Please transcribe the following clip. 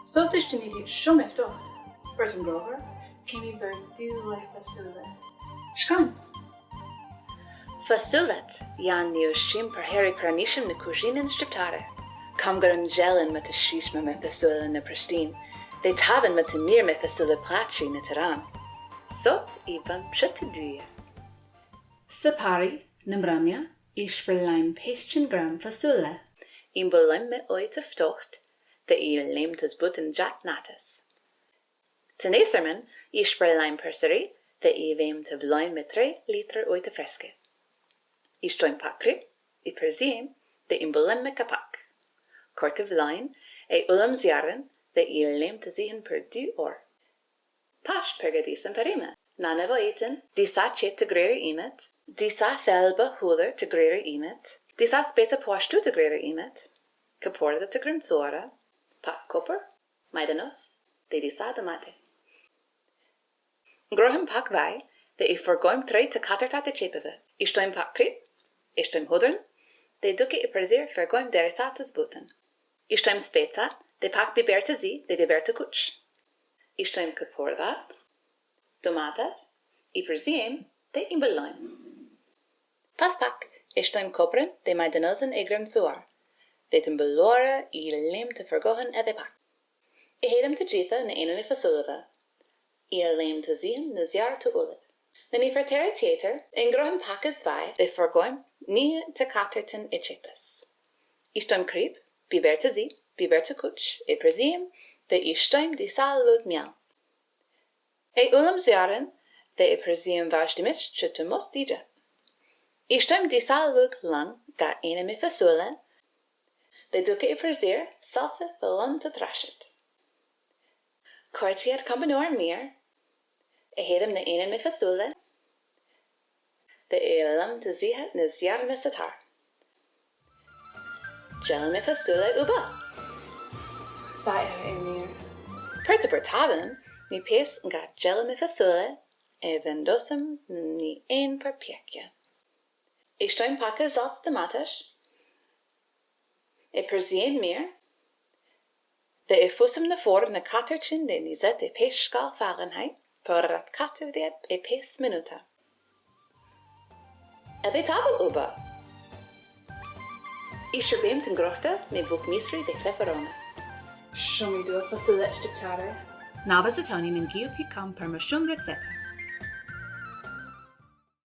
Soltas de nidi shum eftocht. Bert an grover, came ber du like fasula. Shkan. Fasulet, Jan Neoshim per Harry Pranishim na Kujin in Striptare. Kamgar an Jelen met a shishma me fasula na Pristine. They taven met a mir me fasula plachi na Teran. Sot iban pshatadia. Sapari, Nambrania, Ishberleim Pestchen Gram Fasula. In Bolem me oit of tocht, the il named his but in Jack Natas. Teneserman, Ishberleim perseri, the evem to bloin me 3 liter oit of fresque. Ishtoin pakri, I persiem, the in Bolem me kapak. Kort of line, ulam zjaren, the il named to zihen per du or. Tash pergadisen perime. Nana eten, disa chip to greater emet, disa thelba huler to greater emet, disa speta poshtu to greater emet, kaporda to grimsora, pak copper, maidanos, de disa damate. Grohem pak vai, de I forgoim 3 to katerta de chepeve, istoim pak krip, istoim hudern, de duke I persir forgoim deresatas buten. Istoim speta, de pak biberta zi, de biberta kuch. Istoim kaporda, Tomatat, I persiem, de imbelloim. Paspak, istoim kopren, de maidenozen egrem suar. Vetem belora, I lim te vergohen edepak. I hedem te jitha na enene fasulava. I lim te zien na zjar te uliv. Na ni vertere theater, in grohem pakas vai, de vergoim, nie te katerten ichepes. Istoim kriep, biber te zi, biber te kuch, I persiem, de istoim di sal lud miel. Ulam zjaren, de I persiem vajdimich chutumos dija. Ishtem di salug lang ga enemi fasula, de duke I persir salte velum te trashet. Kortiet kombinor mir, hedem de enemi fasula, de elam te zihet ne zjar misatar. Gelmi fasula uba. Sa emir. Perta pertaven, ni pes nga gelmi fasula, vendosem ni ein per piekje. Ishtoim paka zalts tomatisch, persiem mir, de fusum na for na katerchin de nizet pes skal Fahrenheit, per rat kater de pes minuta. De tafel uba. Isherbem ten grochte me boek misri de feferone. Shumi do fasula striptare. Navas Atoni in Geopicam per Mashum Retseta.